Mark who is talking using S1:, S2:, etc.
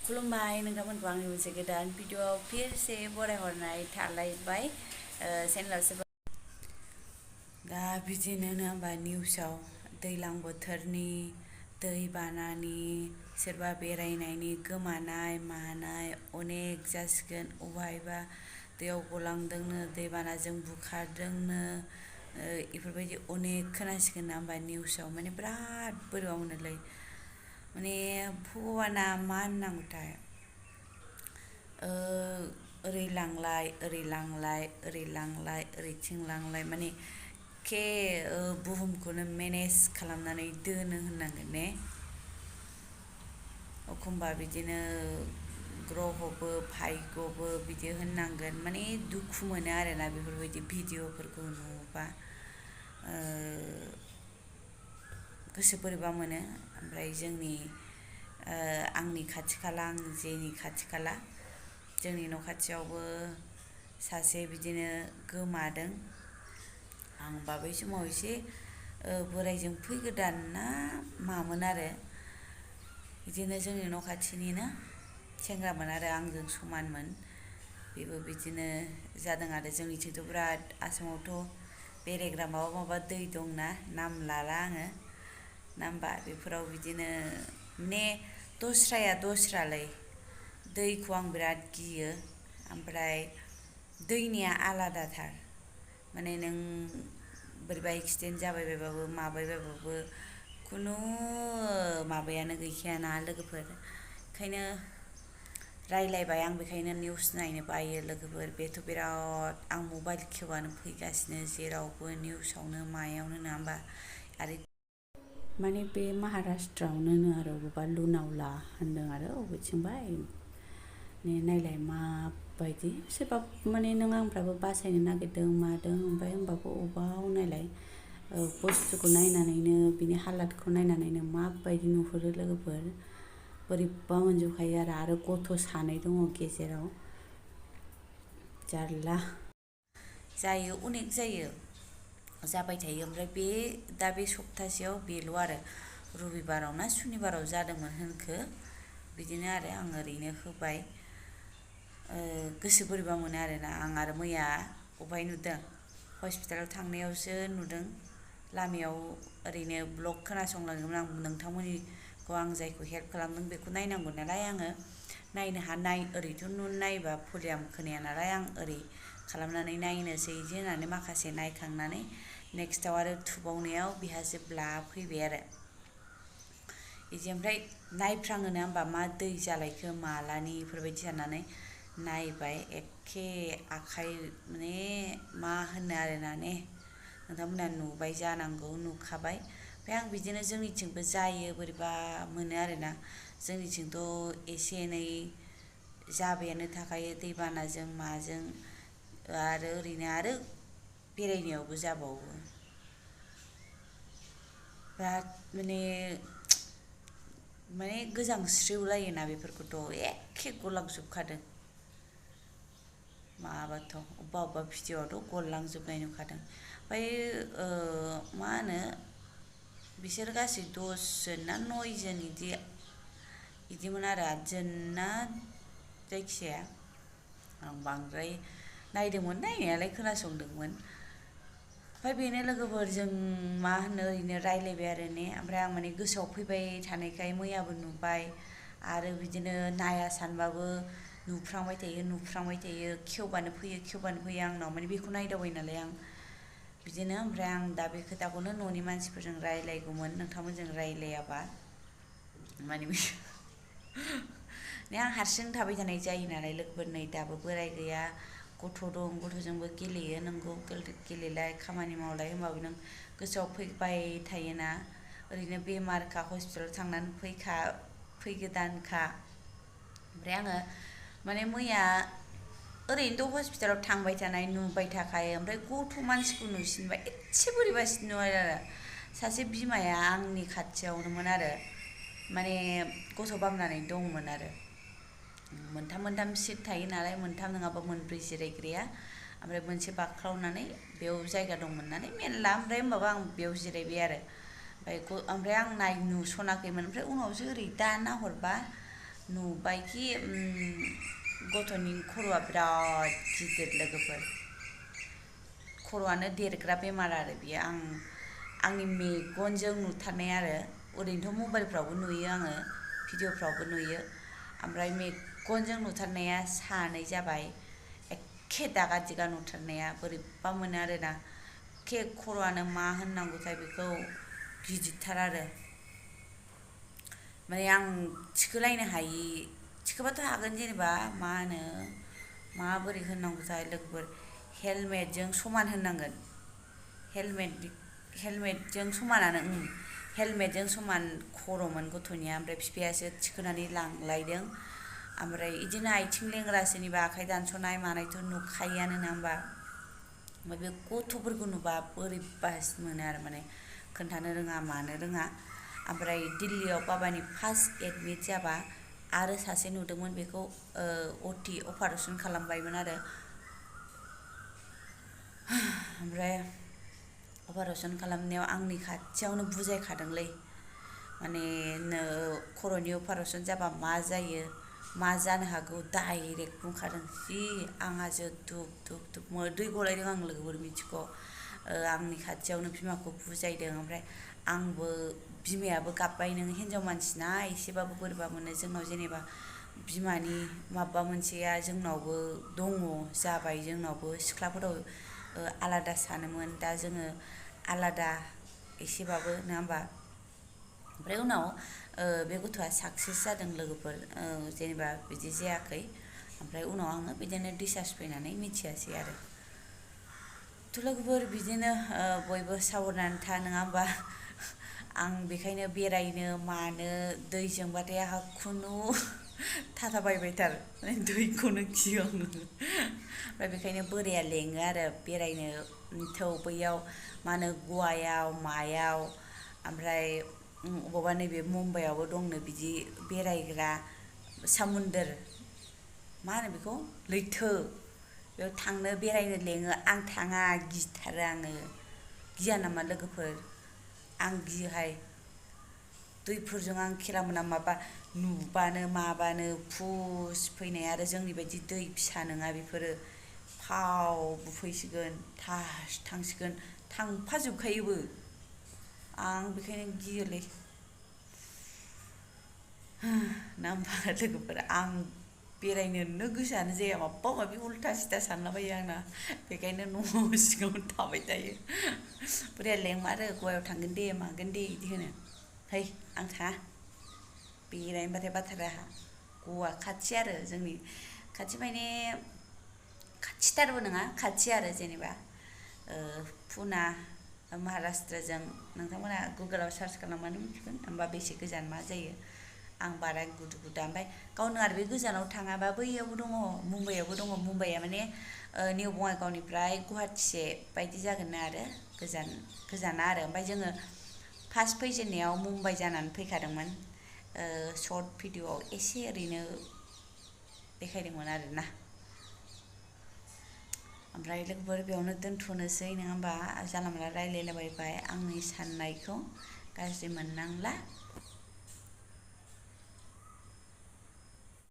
S1: खुलुमबाय नोंथांमोनखौ आंनि मोनसे गोदान भिडिअ'आव फिरसे बरायहरनाय थालायबाय चेनेलाव सोरबा दा बिदिनो होनबा निउसाव दैज्लां बोथोरनि दैबानानि सोरबा बेरायनायनि गोमानाय मानाय अनेक जासिगोन अबहायबा दैयाव गलांदोंनो दैबानाजों बुखारदोंनो इफोरबायदि अनेक खोनासिगोन ना होमबा निउसाव माने बिराद बोरैबा मोनोलै माने भगबाना मा होननांगौथाय ओरै लांलाय ओरै लांलाय ओरै लांलाय ओरैथिं लांलाय माने बुहुमखौनो मेनेज खालामनानै दोनो होननांगोन ने एखमबा बिदिनो ग्रहबो भाग्यबो बिदि होननांगोन माने दुखु मोनो आरोना बेफोरबायदि भिडिअफोरखौ नुबा गोसो बोरैबा मोनो ओमफ्राय जोंनि आंनि खाथि खाला आं जेनि खाथि खाला जोंनि न' खाथियावबो सासे बिदिनो गोमादों आंबा बै समाव एसे बोराइजों फैगोदान ना मामोन आरो बिदिनो जोंनि न' खाथिनिनो सेंग्रामोन आरो आंजों समानमोन बेबो बिदिनो जादों आरो जोंनिथिंथ' बिराद आसामावथ' बेरायग्रा माबा माबा दै दंना नाम लाला आङो ना होमबा बेफोराव बिदिनो माने दस्राया दस्रालै दैखौ आं बिराद गियो ओमफ्राय दैनिया आलादाथार माने नों बोरैबा एक्सिडेन्ट जाबाय बायबाबो माबाय बायबाबो खुनु माबायानो गैखायाना लोगोफोर ओंखायनो रायलायबाय आं बेखायनो निउस नायनो बायो लोगोफोर बेथ' बिराद आं मबाइल खेवबानो फैगासिनो जेरावबो निउसावनो मायावनो नङा होमबा आरो माने बे महाराष्ट्रआवनो आरो बबेबा लुनावला होनदों आरो बबेथिंबा नायलाय माबायदि सोरबा माने नों आंफ्राबो बासायनो नागिरदों मादों ओमफ्राय होमबाबो अबाव नायलाय बुस्थुखौ नायनानैनो बिनि हालादखौ नायनानैनो माबायदि नुहुरो लोगोफोर बोरैबा मोनजोबखायो आरो गथ' सानै दङ गेजेराव जारला जायो अनेक जायो जाबाय थायो ओमफ्राय दा बे सप्तासेयाव बेल' आरो रबिबाराव ना सुनिबाराव जादोंमोन होनखो बिदिनो आरो आं ओरैनो होबाय गोसो बोरैबा मोनो आरोना आं आरो मैया अबहाय नुदों हस्पिटालाव थांनायावसो नुदों लामायाव ओरैनो ब्लग खोनासंलांदोंमोन आं नोंथांमोननिखौ आं जायखौ हेल्प खालामदों बेखौ नायनांगौ नालाय आङो नायनो हानाय ओरैथ' नायबा भलियाम खोनाया नालाय आं ओरै खालामनानै नायनोसै इदि होननानै माखासे नायखांनानै नेक्स्टआव आरो थुबावनायाव बिहासो ब्ला फैबाय आरो बिदि ओमफ्राय नायफ्राङो ना होमबा मा दै जालायखो मालानि बेफोरबायदि साननानै नायबाय एखे आखाइ माने मा होनो आरोना ने नोंथांमोना नुबाय जानांगौ नुखाबाय ओमफ्राय आं बिदिनो जोंनिथिंबो जायो बोरैबा मोनो आरोना जोंनिथिंथ' एसे एनै जाबायानो थाखायो दैबानाजों माजों आरो ओरैनो आरो बेरायनायावबो जाबावो बिराद माने गोजांस्रिवलायोना बेफोरखौथ' एखे गलांजोबखादों माबाथ' अबेबा भिडिअआवथ' गललांजोबनाय नुखादों ओमफ्राय मा होनो बिसोर गासै 10 जोन ना 9 जोन इदिमोन आरो 8 जोन ना जायखिजाया आं बांद्राय नायदोंमोन नायनायालाय खोनासंदोंमोन ओमफ्राय बेनो लोगोफोर जों मा होनो ओरैनो रायलायबाय आरो ने ओमफ्राय आं माने गोसोआव फैबाय थानायखाय मैयाबो नुबाय आरो बिदिनो नाया सानबाबो नुफ्रांबाय थायो खेवबानो फैयो आंनाव माने बेखौ नायदावबाय नालाय आं बिदिनो ओमफ्राय आं दा बे खोथाखौनो न'नि मानसिफोरजों रायलायगौमोन नोंथांमोनजों रायलायाबा माने आं हारसिं थाबाय थानाय जायो नालाय लोगोफोर नै दाबो बोराय गैया गथ' दं गथ'जोंबो गेलेयो नोंगौ गेलेलाय खामानि मावलाय होमबाबो नों गोसोआव फैबाय थायोना ओरैनो बेमारखा हस्पिटालाव थांनानै फैगोदानखा ओमफ्राय आङो माने मैया ओरैनोथ' हस्पिटालाव थांबाय थानाय नुबाय थाखायो ओमफ्राय गथ' मानसिखौ नुसिनबा एसे बोरैबासिन नुयो आरो सासे बिमाया आंनि खाथियावनोमोन आरो माने गथ' बामनानै दंमोन आरो मोनथाम सिट थायो नालाय मोनथाम नङाबा मोनब्रै जिरायग्राया ओमफ्राय मोनसे बागख्रावनानै बेयाव जायगा दंमोन नालाय मेरला ओमफ्राय होमबाबो आं बेयाव जिरायबाय आरो ओमफ्राय आं नुसनाखैमोन ओमफ्राय उनावसो ओरै दा नाहरबा नुबायखि गथ'नि खर'आ बिराद गिदिर लोगोफोर खर'आनो देरग्रा बेमार आरो बियो आंनि मेगनजों नुथारनाय आरो ओरैनोथ' मबाइलफ्रावबो नुयो आङो भिडिअफ्रावबो नुयो ओमफ्राय मेगनजों नुथारनाया सानै जाबाय एखे दागा दिगा नुथारनाया बोरैबा मोनो आरोना एखे खर'आनो मा होननांगौथाय बेखौ गिदिरथार आरो माने आं थिखोलायनो हायि थिखोबाथ' हागोन जेनेबा मा होनो माबोरै होननांगौथाय लोगोफोर हेलमेटजों समान होननांगोन हेलमेटजों समानानो हेलमेटजों समान खर'मोन गथ'निया ओमफ्राय बिफायासो थिखोनानै लांलायदों ओमफ्राय बिदिनो आथिं लेंग्रा सोरनिबा आखाइ दानस'नाय मानायथ' नुखायोआनो ना होमबा ओमफ्राय बे गथ'फोरखौ नुबा बोरैबासो मोनो आरो माने खोन्थानो रोङा मानो रोङा ओमफ्राय दिल्लीयाव बाबानि फार्स्ट एडमिट जाबा आरो सासे नुदोंमोन बेखौ अपारेसन खालामबायमोन आरो ओमफ्राय अपारेसन खालामनायाव आंनि खाथियावनो बुजायखादोंलै माने खर'नि अपारेसन जाबा मा जायो मा जानो हागौ डाइरेक्ट बुंखादों जि आंहासो धुब धुब धुब दै गलायदों आं लोगोफोर मिथिगौ आंनि खाथियावनो बिमाखौ बुजायदों ओमफ्राय आंबो बिमायाबो गाबबाय नों हिनजाव मानसिना एसेबाबो बोरैबा मोनो जोंनाव जेनेबा बिमानि माबा मोनसेया जोंनावबो दङ जाबाय जोंनावबो सिख्लाफोराव आलादा सानोमोन दा जोङो आलादा एसेबाबो नङा होमबा ओमफ्राय उनाव बे गथ'आ साक्सेस जादों लोगोफोर जेनेबा बिदि जायाखै ओमफ्राय उनाव आङो बिदिनो डिसार्ज फैनानै मिथियासै आरो थ' लोगोफोर बिदिनो बयबो साबधान था नङा होमबा आं बेखायनो बेरायनो मानो दैजोंबाथाय आंहा खुनु थाथाबायबायथार दैखौनो गियो आङो ओमफ्राय बेखायनो बोराया लेङो आरो बेरायनो थौ बैयाव मा होनो गवायाव मायाव ओमफ्राय अबावबा नैबे मुम्बाइआवबो दंनो बिदि बेरायग्रा सामुन्दोर मा होनो बेखौ लैथो बेयाव थांनो बेरायनो लेङो आं थाङा गिथारो आङो गिया नामा लोगोफोर आं गियोहाय दैफोरजों आं खेला मोना माबा नुबानो माबानो फुस फैनाय आरो जोंनि बायदि दै फिसा नङा बेफोरो फाव बुफैसिगोन थास थांसिगोन थांफाजोबखायोबो आं बेखायनो गियोलै ना होमबा लोगोफोर आं बेरायनोनो गोसोआनो जाया माबा माबि उल्था सिदा सानलाबायो आंना बेखायनो न' सिङावनो थाबाय थायो बोराया लेंमारो गवायाव थांगोन दे मागोन दे बिदि होनो है आं थाङा बेरायनोबाथाय बाथारो आंहा गवा खाथि आरो जोंनि खाथि माने खाथिथारबो नङा खाथि आरो जेनेबा पुना महाराष्ट्रजों नोंथांमोना गुगोलाव सार्च खालामबानो मिथिगोन होमबा बेसे गोजान मा जायो आं बारा गुदु गुदा ओमफ्राय गावनो आरो बे गोजानाव थाङाबा बैयावबो दङ मुम्बाइआवबो दङ मुम्बाइआ माने निउ बङाइगावनिफ्राय गुवाहाटिसे बायदि जागोन आरो गोजाना आरो ओमफ्राय जोङो फार्स्ट फैजेननायाव मुम्बाइ जानानै फैखादोंमोन सर्ट भिडिअआव एसे ओरैनो देखायदोंमोन आरोना ओमफ्राय लोगोफोर बेयावनो दोनथ'नोसै नङा होमबा जानला मोनला रायलायलाबायबाय आंनि साननायखौ गाज्रि मोननांला